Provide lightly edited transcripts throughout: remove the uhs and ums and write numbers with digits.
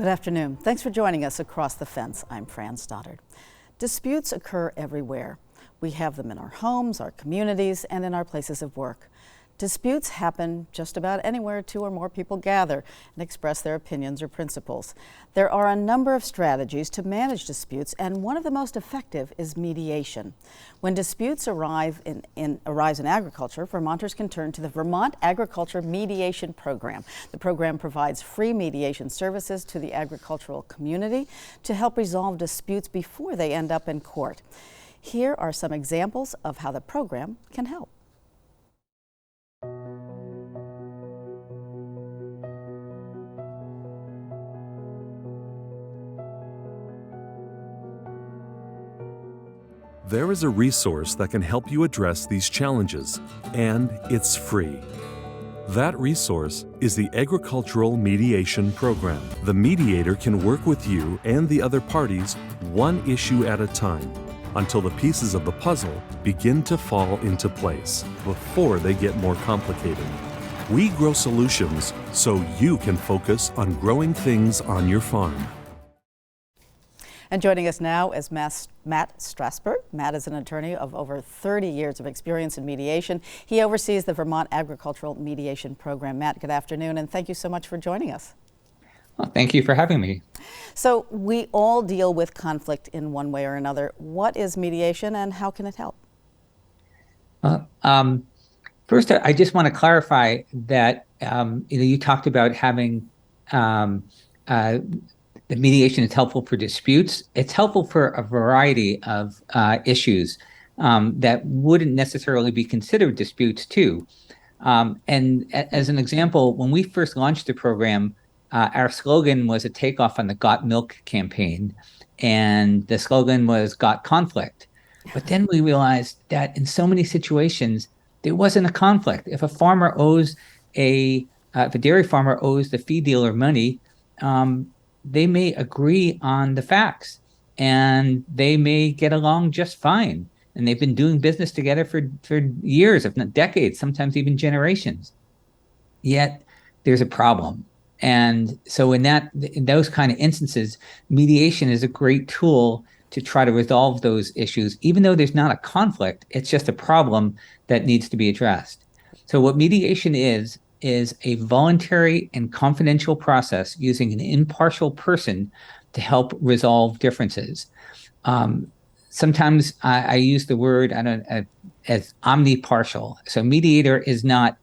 Good afternoon. Thanks for joining us across the fence. I'm Fran Stoddard. Disputes occur everywhere. We have them in our homes, our communities, and in our places of work. Disputes happen just about anywhere two or more people gather and express their opinions or principles. There are a number of strategies to manage disputes, and one of the most effective is mediation. When disputes arise in agriculture, Vermonters can turn to the Vermont Agricultural Mediation Program. The program provides free mediation services to the agricultural community to help resolve disputes before they end up in court. Here are some examples of how the program can help. There is a resource that can help you address these challenges, and it's free. That resource is the Agricultural Mediation Program. The mediator can work with you and the other parties one issue at a time until the pieces of the puzzle begin to fall into place before they get more complicated. We grow solutions so you can focus on growing things on your farm. And joining us now is Matt Strasberg. Matt is an attorney of over 30 years of experience in mediation. He oversees the Vermont Agricultural Mediation Program. Matt, good afternoon, and thank you so much for joining us. Well, thank you for having me. So we all deal with conflict in one way or another. What is mediation and how can it help? First, I just want to clarify that you talked about having the mediation is helpful for disputes. It's helpful for a variety of issues that wouldn't necessarily be considered disputes too. And as an example, when we first launched the program, our slogan was a takeoff on the Got Milk campaign, and the slogan was Got Conflict. But then we realized that in so many situations, there wasn't a conflict. If a farmer owes if a dairy farmer owes the feed dealer money, they may agree on the facts and they may get along just fine. And they've been doing business together for years, if not decades, sometimes even generations. Yet there's a problem. And so in those kind of instances, mediation is a great tool to try to resolve those issues. Even though there's not a conflict, it's just a problem that needs to be addressed. So what mediation is a voluntary and confidential process using an impartial person to help resolve differences. Sometimes I use the word as omnipartial. So mediator is not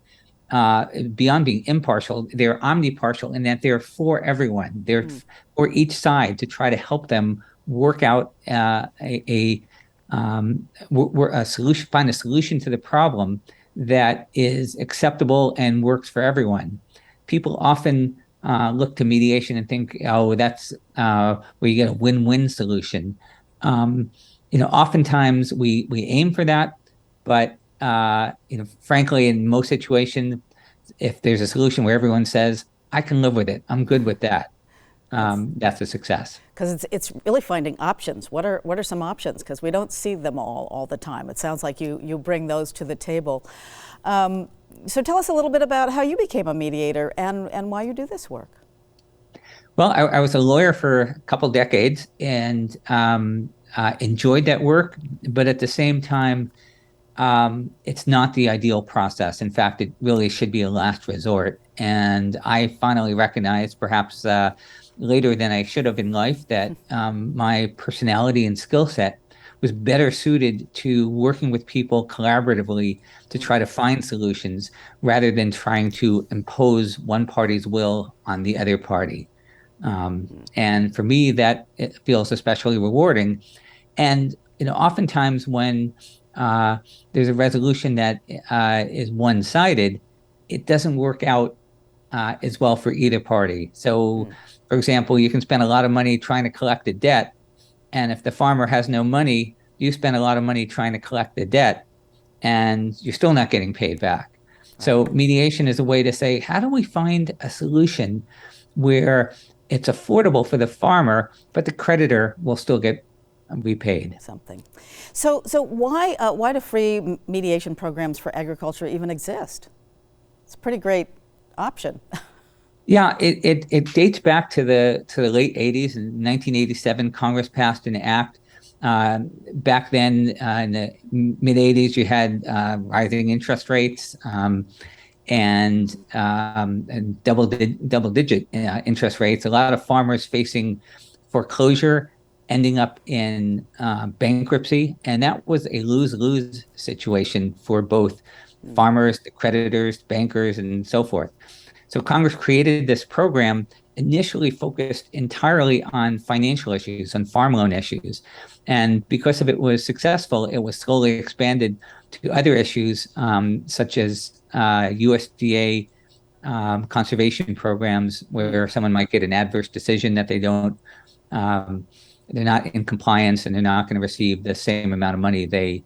beyond being impartial. They're omnipartial in that they're for everyone. They're for each side to try to help them work out a solution, find a solution to the problem that is acceptable and works for everyone. People often look to mediation and think, oh, that's where you get a win-win solution. Oftentimes we aim for that, but frankly, in most situations, if there's a solution where everyone says, I can live with it, I'm good with that, that's a success. Because it's really finding options. What are some options? Because we don't see them all the time. It sounds like you bring those to the table. So tell us a little bit about how you became a mediator and why you do this work. Well, I was a lawyer for a couple decades and enjoyed that work, but at the same time, it's not the ideal process. In fact, it really should be a last resort. And I finally recognized, perhaps later than I should have in life, that my personality and skill set was better suited to working with people collaboratively to try to find solutions rather than trying to impose one party's will on the other party. And for me, that it feels especially rewarding. And oftentimes when there's a resolution that is one-sided, it doesn't work out as well for either party. So, for example, you can spend a lot of money trying to collect a debt, and if the farmer has no money, you spend a lot of money trying to collect the debt, and you're still not getting paid back. So mediation is a way to say, how do we find a solution where it's affordable for the farmer, but the creditor will still get repaid? Something. So why do free mediation programs for agriculture even exist? It's a pretty great option. Yeah, it dates back to the late 80s. In 1987, Congress passed an act. Back then, in the mid 80s, you had rising interest rates, and double digit interest rates. A lot of farmers facing foreclosure, ending up in bankruptcy, and that was a lose-lose situation for both farmers, the creditors, bankers, and so forth. So Congress created this program initially focused entirely on financial issues, on farm loan issues. And because of it was successful, it was slowly expanded to other issues, such as USDA conservation programs, where someone might get an adverse decision that um, they're not in compliance and they're not going to receive the same amount of money they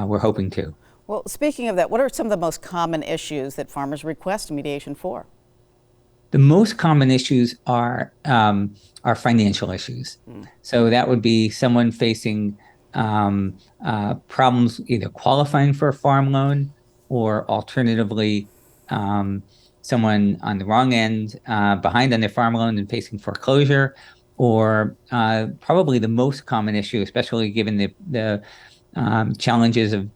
were hoping to. Well, speaking of that, what are some of the most common issues that farmers request mediation for? The most common issues are financial issues. So that would be someone facing problems either qualifying for a farm loan, or alternatively, um, someone on the wrong end, behind on their farm loan and facing foreclosure, or probably the most common issue, especially given the challenges of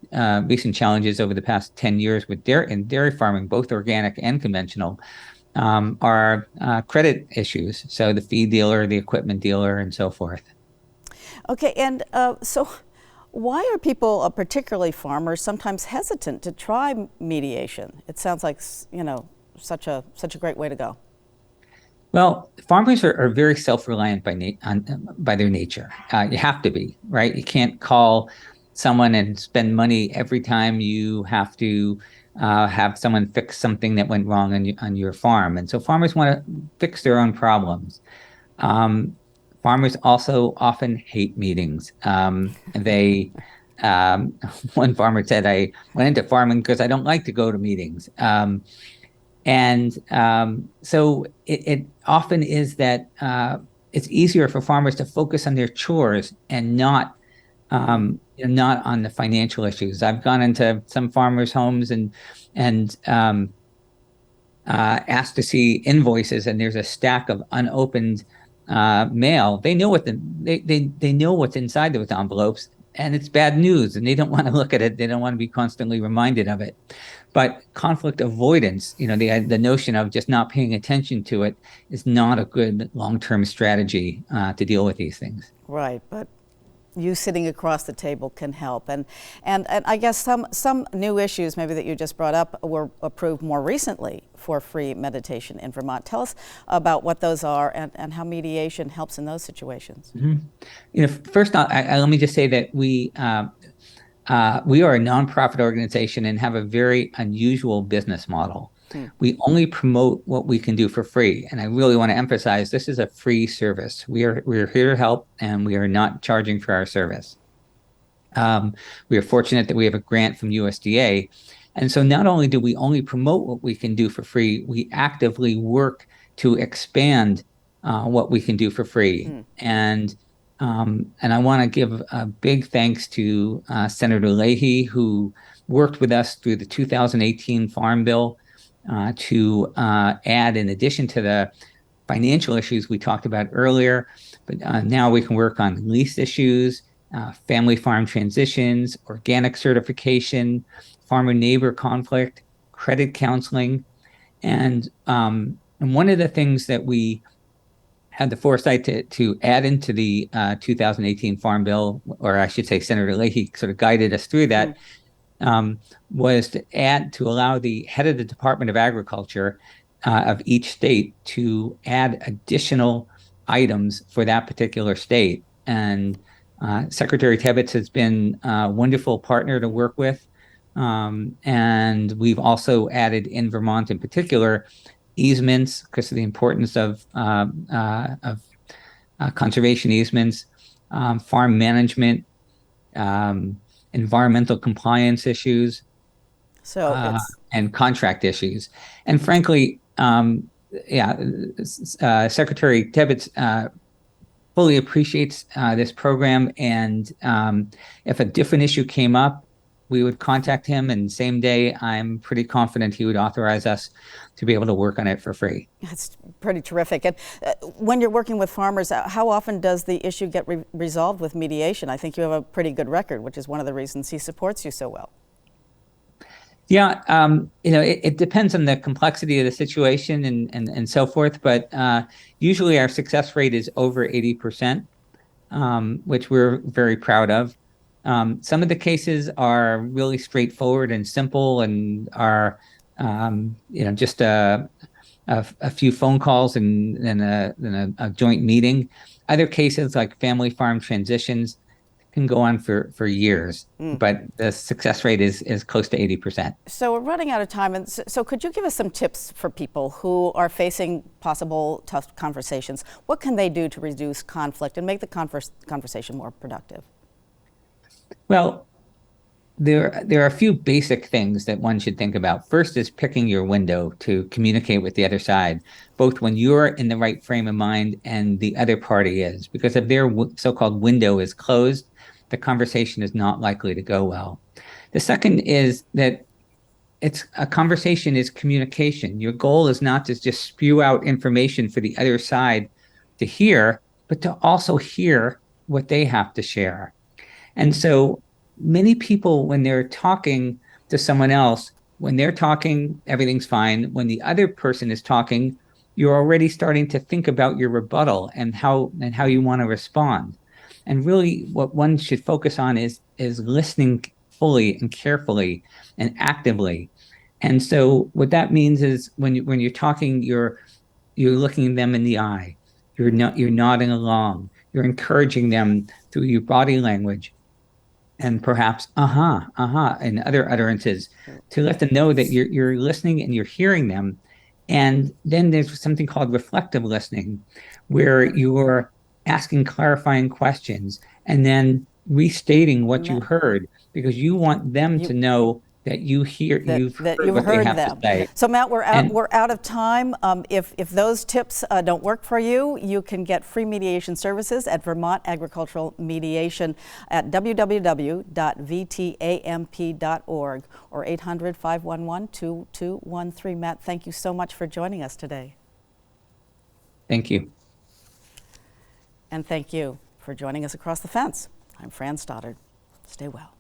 recent challenges over the past 10 years with dairy farming, both organic and conventional, are credit issues. So the feed dealer, the equipment dealer, and so forth. Okay, and so why are people, particularly farmers, sometimes hesitant to try mediation? It sounds like, such a great way to go. Well, farmers are very self-reliant by their nature. You have to be, right? You can't call someone and spend money every time you have to have someone fix something that went wrong on your farm. And so farmers want to fix their own problems. Um, Farmers also often hate meetings. One farmer said, "I went into farming because I don't like to go to meetings." So it often is that it's easier for farmers to focus on their chores and not on the financial issues. I've gone into some farmers' homes and asked to see invoices, and there's a stack of unopened mail. They know they know what's inside those envelopes, and it's bad news, and they don't want to look at it. They don't want to be constantly reminded of it. But conflict avoidance, the notion of just not paying attention to it, is not a good long-term strategy to deal with these things. Right, but you sitting across the table can help. And I guess some new issues maybe that you just brought up were approved more recently for free mediation in Vermont. Tell us about what those are and how mediation helps in those situations. Mm-hmm. First, let me just say that we are a nonprofit organization and have a very unusual business model. We only promote what we can do for free. And I really want to emphasize this is a free service. We're here to help, and we are not charging for our service. We are fortunate that we have a grant from USDA. And so not only do we only promote what we can do for free, we actively work to expand what we can do for free. And I want to give a big thanks to Senator Leahy, who worked with us through the 2018 Farm Bill to add, in addition to the financial issues we talked about earlier, but now we can work on lease issues, family farm transitions, organic certification, farmer-neighbor conflict, credit counseling. And one of the things that we had the foresight to add into the 2018 Farm Bill, or I should say Senator Leahy sort of guided us through that, was to allow the head of the Department of Agriculture of each state to add additional items for that particular state. And Secretary Tebbets has been a wonderful partner to work with. And we've also added, in Vermont in particular, easements, because of the importance of conservation easements, farm management, environmental compliance issues, and contract issues. And frankly, Secretary Tebbets fully appreciates this program. And if a different issue came up, we would contact him, and same day, I'm pretty confident he would authorize us to be able to work on it for free. That's pretty terrific. And when you're working with farmers, how often does the issue get resolved with mediation? I think you have a pretty good record, which is one of the reasons he supports you so well. Yeah, it depends on the complexity of the situation and so forth, but usually our success rate is over 80%, which we're very proud of. Some of the cases are really straightforward and simple and are, just a few phone calls and then a joint meeting. Other cases like family farm transitions can go on for years, but the success rate is close to 80%. So we're running out of time, and so could you give us some tips for people who are facing possible tough conversations? What can they do to reduce conflict and make the conversation more productive? Well, there are a few basic things that one should think about. First is picking your window to communicate with the other side, both when you're in the right frame of mind and the other party is, because if their so-called window is closed, the conversation is not likely to go well. The second is that a conversation is communication. Your goal is not to just spew out information for the other side to hear, but to also hear what they have to share. And so many people, when they're talking to someone else, when they're talking, everything's fine. When the other person is talking, you're already starting to think about your rebuttal and how you want to respond. And really what one should focus on is listening fully and carefully and actively. And so what that means is when you're talking, you're looking them in the eye, you're nodding along, you're encouraging them through your body language, and perhaps and other utterances to let them know that you're listening and you're hearing them. And then there's something called reflective listening, where you're asking clarifying questions and then restating what you heard, because you want them to know that you've heard what they have to say. So Matt, we're out of time. If those tips don't work for you, you can get free mediation services at Vermont Agricultural Mediation at www.vtamp.org or 800-511-2213. Matt, thank you so much for joining us today. Thank you. And thank you for joining us across the fence. I'm Fran Stoddard. Stay well.